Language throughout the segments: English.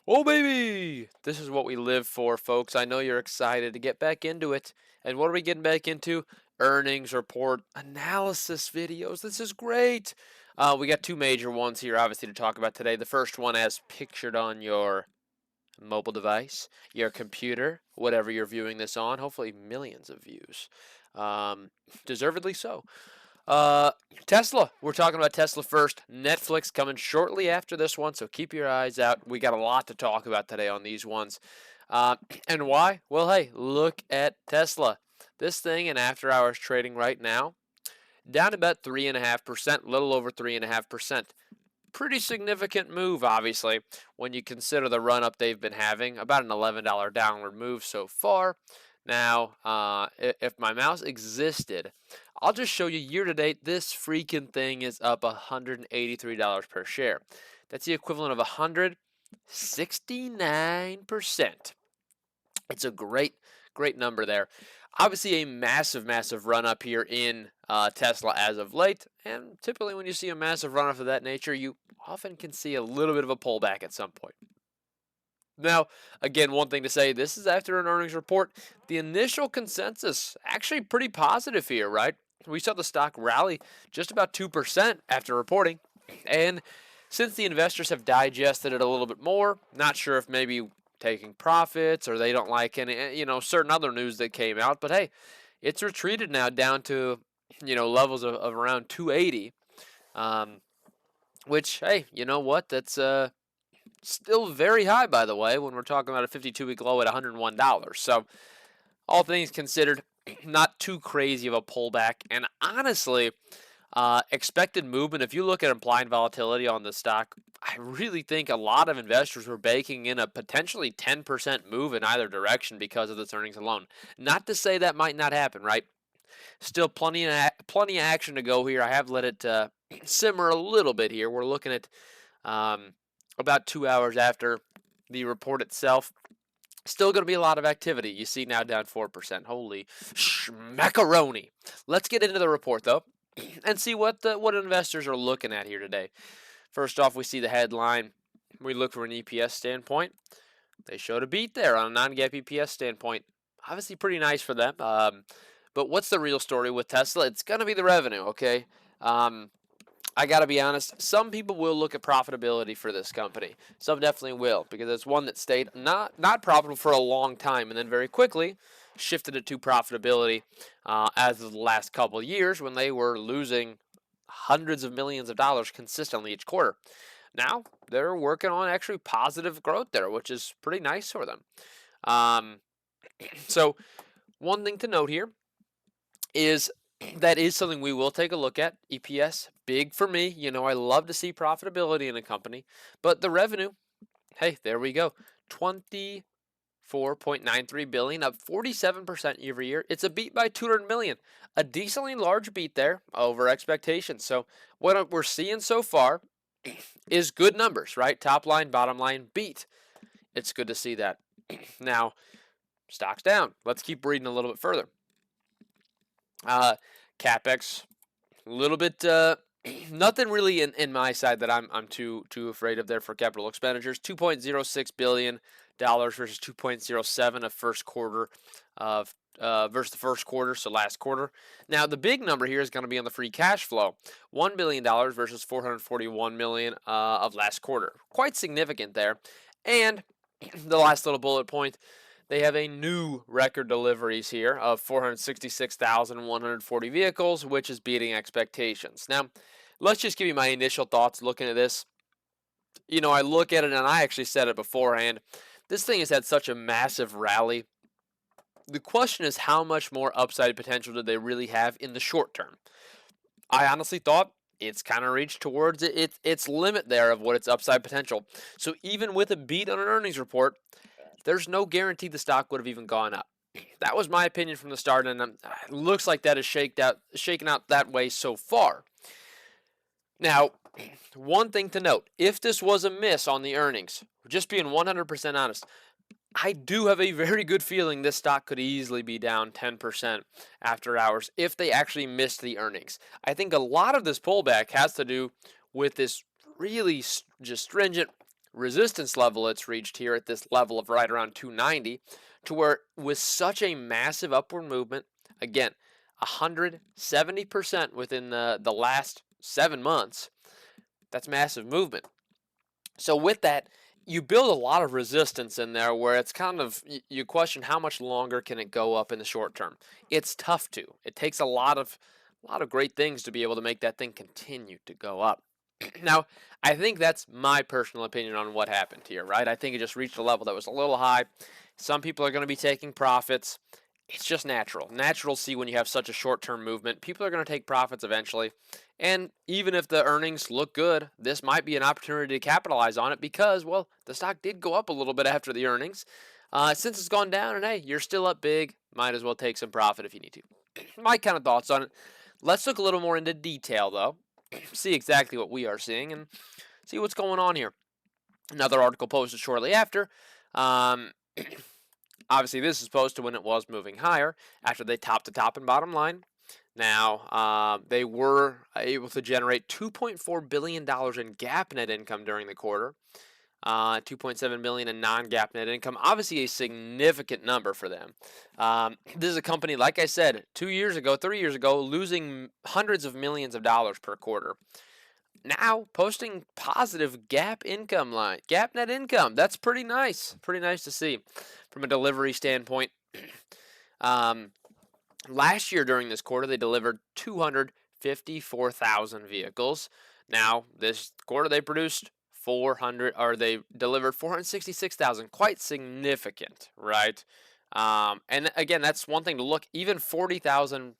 Oh, baby! This is what we live for, folks. I know you're excited to get back into it. And what are we getting back into? Earnings report analysis videos. This is great. We got two major ones here, obviously, to talk about today. The first one, as pictured on your mobile device, your computer, whatever you're viewing this on. Hopefully, millions of views. Deservedly so. Uh, Tesla. We're talking about Tesla first. Netflix coming shortly after this one, so keep your eyes out. We got a lot to talk about today on these ones. And why? Well, hey, look at Tesla. This thing in after hours trading right now, down about 3.5%, little over 3.5%. Pretty significant move, obviously, when you consider the run up they've been having. About an $11 downward move so far. Now, if my mouse existed, I'll just show you year to date. This freaking thing is up $183 per share. That's the equivalent of 169%. It's a great number there. Obviously, a massive run up here in Tesla as of late. And typically, when you see a massive run up of that nature, you often can see a little bit of a pullback at some point. Now, again, one thing to say, this is after an earnings report. The initial consensus actually pretty positive here, right? We saw the stock rally just about 2% after reporting. And since the investors have digested it a little bit more, not sure if maybe taking profits or they don't like any, certain other news that came out, but hey, it's retreated now down to, levels of around 280. Um, which, hey, you know what? That's still very high, by the way, when we're talking about a 52-week low at $101. So, all things considered, not too crazy of a pullback. And honestly, expected movement, if you look at implied volatility on the stock, I really think a lot of investors were baking in a potentially 10% move in either direction because of this earnings alone. Not to say that might not happen, right? Still plenty of action to go here. I have let it simmer a little bit here. We're looking at um, about 2 hours after the report itself. Still going to be a lot of activity. You see now down 4%. Holy macaroni. Let's get into the report though, and see what investors are looking at here today. First off, we see the headline. We look from an EPS standpoint. They showed a beat there on a non-GAAP EPS standpoint. Obviously, pretty nice for them. But what's the real story with Tesla? It's going to be the revenue. Okay. I got to be honest, some people will look at profitability for this company. Some definitely will, because it's one that stayed not profitable for a long time and then very quickly shifted it to profitability as of the last couple of years when they were losing hundreds of millions of dollars consistently each quarter. Now they're working on actually positive growth there, which is pretty nice for them. Um, so one thing to note here is that is something we will take a look at. EPS, big for me. I love to see profitability in a company, but the revenue, hey, there we go. 24.93 billion, up 47% year over year. It's a beat by 200 million. A decently large beat there over expectations. So what we're seeing so far is good numbers, right? Top line, bottom line, beat. It's good to see that. Now, stock's down. Let's keep reading a little bit further. CapEx, a little bit, nothing really in my side that I'm too afraid of there for capital expenditures. $2.06 billion versus 2.07 of first quarter of versus the first quarter, so last quarter. Now the big number here is going to be on the free cash flow, $1 billion versus 441 million of last quarter. Quite significant there, and the last little bullet point. They have a new record deliveries here of 466,140 vehicles, which is beating expectations. Now, let's just give you my initial thoughts looking at this. I look at it, and I actually said it beforehand. This thing has had such a massive rally. The question is, how much more upside potential do they really have in the short term? I honestly thought it's kind of reached towards its limit there of what its upside potential. So even with a beat on an earnings report, there's no guarantee the stock would have even gone up. That was my opinion from the start, and it looks like that is shaken out that way so far. Now, one thing to note, if this was a miss on the earnings, just being 100% honest, I do have a very good feeling this stock could easily be down 10% after hours if they actually missed the earnings. I think a lot of this pullback has to do with this really just stringent resistance level it's reached here at this level of right around 290, to where with such a massive upward movement, again, 170% within the last 7 months, that's massive movement. So with that, you build a lot of resistance in there where it's kind of you question how much longer can it go up in the short term. It's tough to. It takes a lot of great things to be able to make that thing continue to go up. Now, I think that's my personal opinion on what happened here, right? I think it just reached a level that was a little high. Some people are going to be taking profits. It's just natural. Natural to see when you have such a short-term movement. People are going to take profits eventually. And even if the earnings look good, this might be an opportunity to capitalize on it because, well, the stock did go up a little bit after the earnings. Since it's gone down, and hey, you're still up big, might as well take some profit if you need to. My kind of thoughts on it. Let's look a little more into detail, though. See exactly what we are seeing and see what's going on here. Another article posted shortly after. Um, Obviously, this is posted when it was moving higher after they topped the top and bottom line. Now, they were able to generate $2.4 billion in GAAP net income during the quarter, 2.7 billion in non-GAAP net income. Obviously, a significant number for them. This is a company, like I said, 3 years ago, losing hundreds of millions of dollars per quarter. Now posting positive GAAP net income. That's pretty nice. Pretty nice to see from a delivery standpoint. Um, Last year during this quarter, they delivered 254,000 vehicles. Now, this quarter they they delivered 466,000. Quite significant, right? And again, that's one thing to look. Even 44,000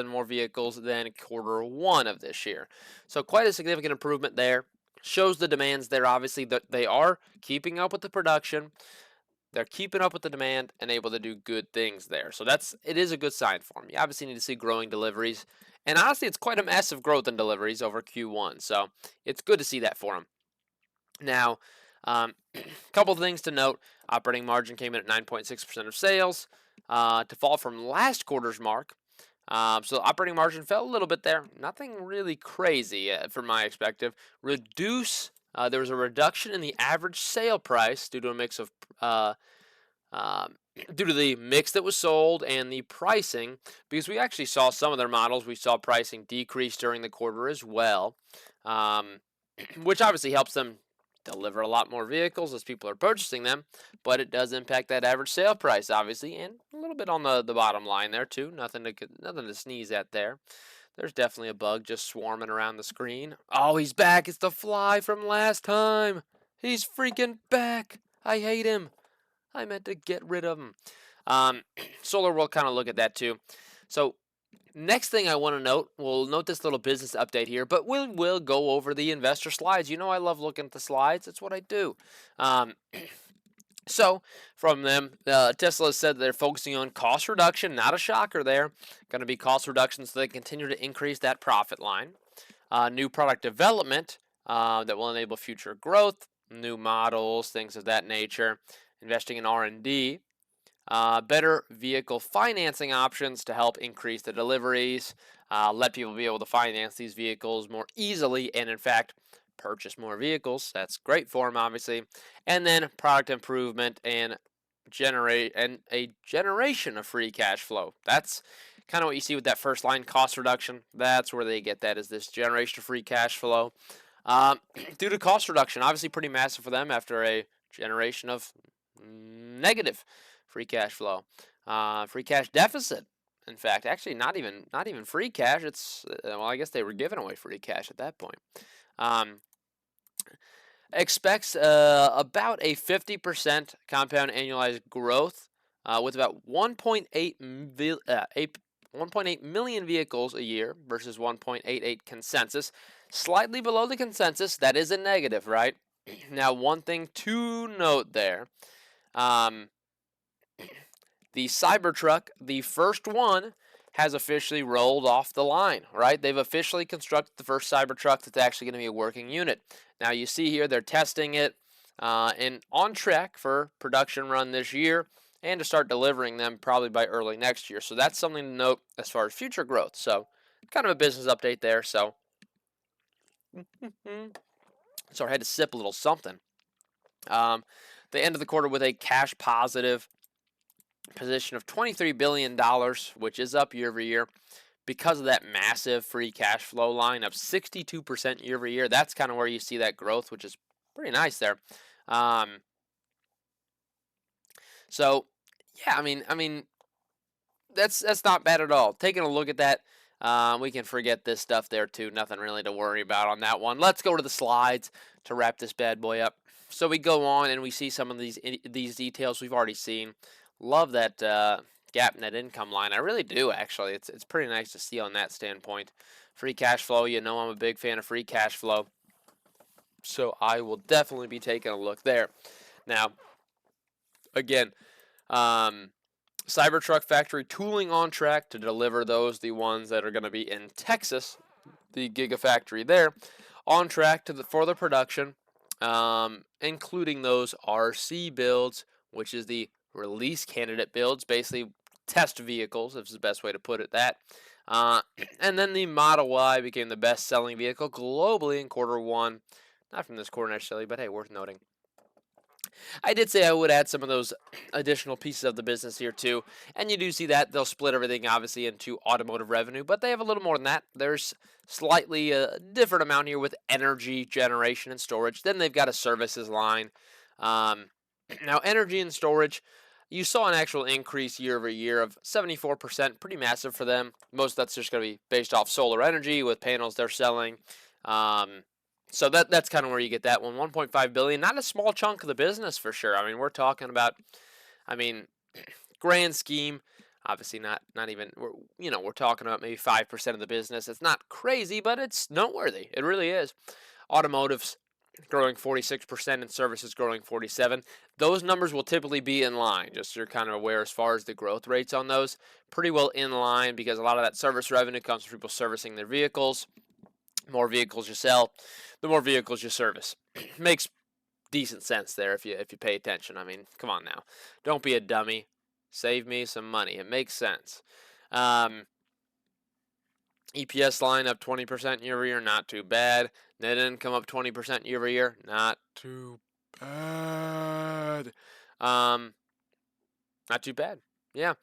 more vehicles than quarter one of this year. So quite a significant improvement there. Shows the demands there. Obviously, that they are keeping up with the production. They're keeping up with the demand and able to do good things there. So it is a good sign for them. You obviously need to see growing deliveries. And honestly, it's quite a massive growth in deliveries over Q1. So it's good to see that for them. Now, a couple of things to note. Operating margin came in at 9.6% of sales, to fall from last quarter's mark. So the operating margin fell a little bit there. Nothing really crazy from my perspective. There was a reduction in the average sale price due to a mix of due to the mix that was sold and the pricing, because we actually saw some of their models. We saw pricing decrease during the quarter as well, which obviously helps them deliver a lot more vehicles as people are purchasing them, but it does impact that average sale price, obviously, and a little bit on the bottom line there too. Nothing to sneeze at there. There's definitely a bug just swarming around the screen. Oh, he's back. It's the fly from last time. He's freaking back. I hate him. I meant to get rid of him. Solar will kind of look at that too. So next thing I want to note, we'll note this little business update here, but we'll go over the investor slides. You know I love looking at the slides. It's what I do. So from them, Tesla said they're focusing on cost reduction. Not a shocker there. Going to be cost reduction so they continue to increase that profit line. New product development that will enable future growth, new models, things of that nature. Investing in R&D. Better vehicle financing options to help increase the deliveries, let people be able to finance these vehicles more easily, and in fact, purchase more vehicles. That's great for them, obviously. And then product improvement and a generation of free cash flow. That's kind of what you see with that first line, cost reduction. That's where they get that, is this generation of free cash flow. Due to cost reduction, obviously pretty massive for them after a generation of negative free cash flow, free cash deficit. In fact, actually, not even free cash. It's well, I guess they were giving away free cash at that point. Expects about a 50% compound annualized growth, with about 1.8 million vehicles a year versus 1.88 consensus. Slightly below the consensus. That is a negative, right? Now, one thing to note there. The Cybertruck, the first one, has officially rolled off the line, right? They've officially constructed the first Cybertruck that's actually going to be a working unit. Now you see here they're testing it and on track for production run this year and to start delivering them probably by early next year. So that's something to note as far as future growth. So kind of a business update there. So So I had to sip a little something. Um, they ended the quarter with a cash positive position of $23 billion, which is up year over year because of that massive free cash flow line of 62% year over year. That's kind of where you see that growth, which is pretty nice there. Um, so yeah, I mean that's not bad at all. Taking a look at that, we can forget this stuff there too. Nothing really to worry about on that one. Let's go to the slides to wrap this bad boy up. So we go on and we see some of these details we've already seen. Love that gap net income line. I really do actually. It's pretty nice to see on that standpoint. Free cash flow. You know I'm a big fan of free cash flow. So I will definitely be taking a look there. Now, again, um, Cybertruck factory tooling on track to deliver those, the ones that are going to be in Texas, the Gigafactory there, on track for the production, including those RC builds, which is the release candidate builds, basically test vehicles, is the best way to put it. That. Uh, and then the Model Y became the best-selling vehicle globally in quarter one. Not from this quarter necessarily, but hey, worth noting. I did say I would add some of those additional pieces of the business here too, and you do see that they'll split everything obviously into automotive revenue, but they have a little more than that. There's slightly a different amount here with energy generation and storage. Then they've got a services line. Um, now, energy and storage, you saw an actual increase year over year of 74%, pretty massive for them. Most of that's just going to be based off solar energy with panels they're selling. Um, so that's kind of where you get that one. 1.5 billion, not a small chunk of the business for sure. I mean, we're talking about, I mean, grand scheme, obviously not even we're talking about maybe 5% of the business. It's not crazy, but it's noteworthy. It really is. Automotive's growing 46% and services growing 47. Those numbers will typically be in line, just so you're kind of aware as far as the growth rates on those. Pretty well in line because a lot of that service revenue comes from people servicing their vehicles. More vehicles you sell, the more vehicles you service. Makes decent sense there if you pay attention. I mean, come on now, don't be a dummy. Save me some money. It makes sense. EPS line up 20% year over year, not too bad. Net income up 20% year over year, not too bad. Not too bad. Yeah.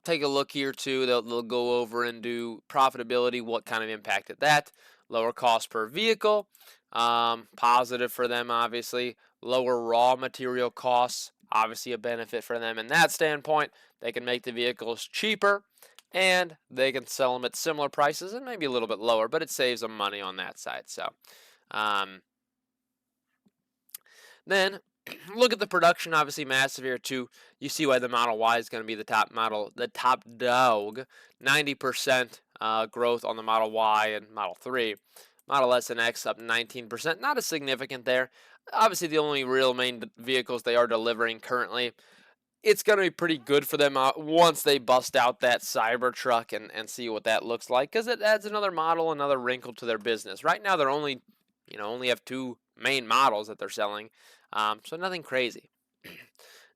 Take a look here too. They'll go over and do profitability, what kind of impacted that. Lower cost per vehicle, positive for them obviously. Lower raw material costs, obviously a benefit for them in that standpoint. They can make the vehicles cheaper and they can sell them at similar prices and maybe a little bit lower, but it saves them money on that side. So then look at the production, obviously massive here too. You see why the Model Y is going to be the top model, the top dog. 90% growth on the Model Y and Model 3. Model S and X up 19%. Not as significant there. Obviously, the only real main vehicles they are delivering currently. It's going to be pretty good for them once they bust out that Cybertruck and see what that looks like, because it adds another model, another wrinkle to their business. Right now, they're only have two main models that they're selling. So nothing crazy.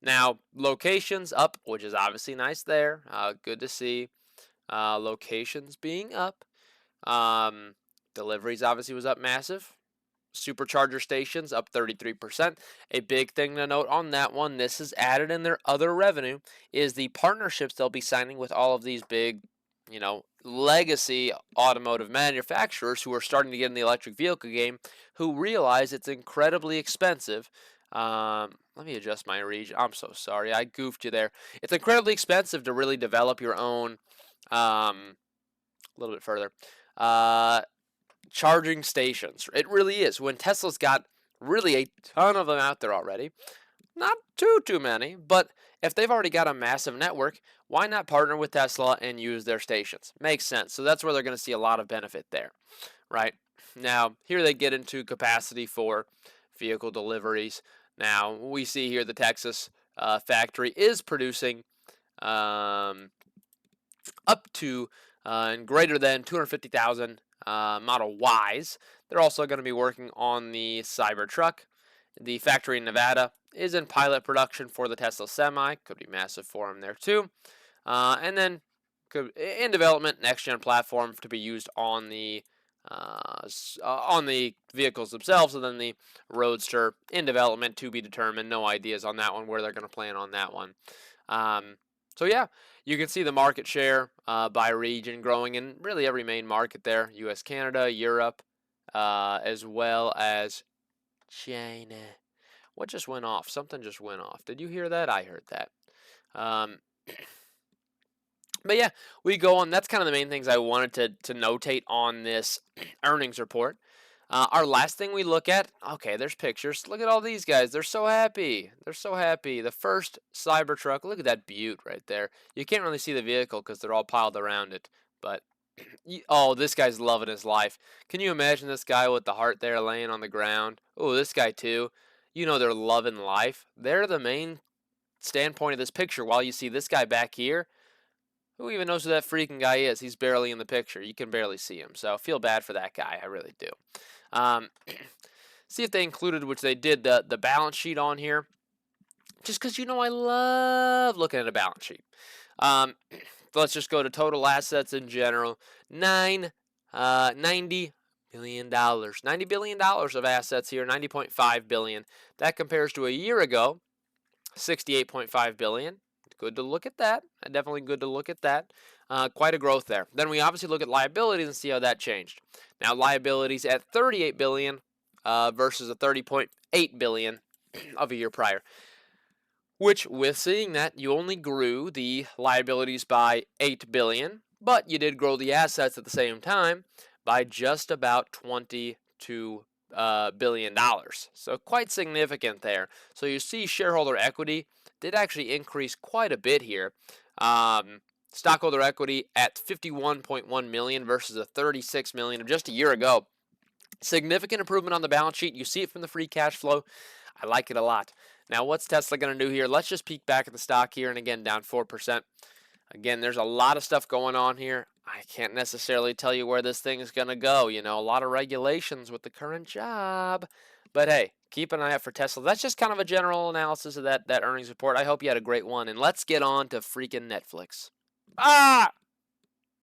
Now, locations up, which is obviously nice there. Good to see locations being up. Deliveries obviously was up massive. Supercharger stations up 33%. A big thing to note on that one, this is added in their other revenue, is the partnerships they'll be signing with all of these big, legacy automotive manufacturers who are starting to get in the electric vehicle game, who realize it's incredibly expensive. Let me adjust my region. I'm so sorry, I goofed you there. It's incredibly expensive to really develop your own. A little bit further. Charging stations. It really is. When Tesla's got really a ton of them out there already, not too many, but if they've already got a massive network, why not partner with Tesla and use their stations? Makes sense. So that's where they're going to see a lot of benefit there, right? Now, here they get into capacity for vehicle deliveries. Now, we see here the Texas factory is producing up to and greater than 250,000 Model Ys. They're also going to be working on the Cybertruck. The factory in Nevada is in pilot production for the Tesla Semi. Could be massive for them there too. And then in development, next-gen platform to be used on the on the vehicles themselves, and then the Roadster in development to be determined. No ideas on that one, where they're going to plan on that one. Um, so yeah, you can see the market share by region growing in really every main market there: U.S., Canada, Europe, as well as China. What just went off? Something just went off. Did you hear that? I heard that. Um, but yeah, we go on. That's kind of the main things I wanted to notate on this earnings report. Our last thing we look at, okay, there's pictures. Look at all these guys. They're so happy. They're so happy. The first Cybertruck, look at that butte right there. You can't really see the vehicle because they're all piled around it. But, oh, this guy's loving his life. Can you imagine this guy with the heart there laying on the ground? Oh, this guy too. You know they're loving life. They're the main standpoint of this picture. While you see this guy back here, who even knows who that freaking guy is? He's barely in the picture. You can barely see him. So I feel bad for that guy. I really do. Um, see if they included, which they did, the balance sheet on here. Just because I love looking at a balance sheet. Let's just go to total assets in general. $90 billion. $90 billion of assets here. 90.5 billion. That compares to a year ago, 68.5 billion. Good to look at that. Definitely good to look at that. Quite a growth there. Then we obviously look at liabilities and see how that changed. Now liabilities at 38 billion versus a 30.8 billion of a year prior. Which, with seeing that, you only grew the liabilities by 8 billion, but you did grow the assets at the same time by just about $22 billion. So quite significant there. So you see shareholder equity did actually increase quite a bit here. Stockholder equity at 51.1 million versus a 36 million of just a year ago. Significant improvement on the balance sheet. You see it from the free cash flow. I like it a lot. Now, what's Tesla going to do here? Let's just peek back at the stock here, and again, down 4%. Again, there's a lot of stuff going on here. I can't necessarily tell you where this thing is going to go. A lot of regulations with the current job. But hey, keep an eye out for Tesla. That's just kind of a general analysis of that earnings report. I hope you had a great one. And let's get on to freaking Netflix. Ah!